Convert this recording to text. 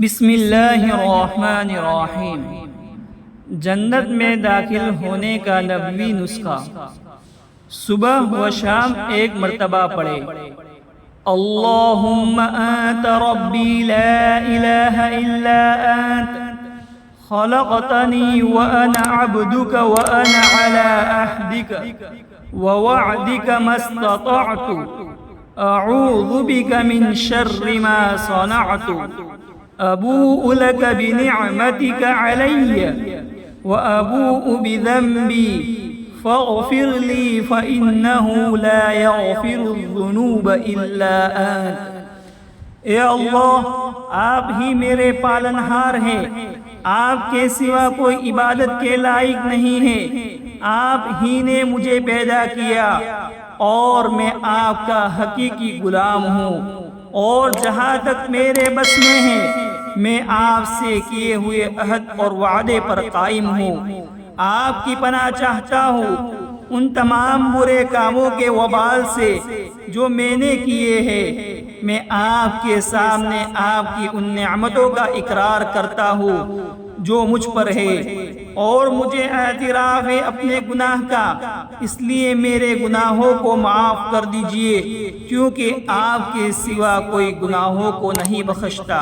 بسم اللہ الرحمن الرحیم۔ جنت میں داخل ہونے کا نبوی نسخہ۔ صبح و شام ایک مرتبہ پڑھے۔ اللہم انت ربی لا الہ الا انت خلقتنی وانا عبدک وانا علی عہدک ووعدک ما استطعت اعوذ بک من شر ما صنعت ابوء لک بنعمتک علی وابوء بذنبی فاغفر لی فإنہ لا یغفر الذنوب الا انت۔ اے اللہ، آپ ہی میرے پالنہار ہیں، آپ کے سوا کوئی عبادت کے لائق نہیں ہے۔ آپ ہی نے مجھے پیدا کیا اور میں آپ کا حقیقی غلام ہوں، اور جہاں تک میرے بس میں ہے میں آپ سے کیے ہوئے عہد اور وعدے پر قائم ہوں۔ آپ کی پناہ چاہتا ہوں ان تمام برے کاموں کے وبال سے جو میں نے کیے ہیں۔ میں آپ کے سامنے آپ کی ان نعمتوں کا اقرار کرتا ہوں جو مجھ پر ہے، اور مجھے اعتراف ہے اپنے گناہ کا، اس لیے میرے گناہوں کو معاف کر دیجئے، کیونکہ آپ کے سوا کوئی گناہوں کو نہیں بخشتا۔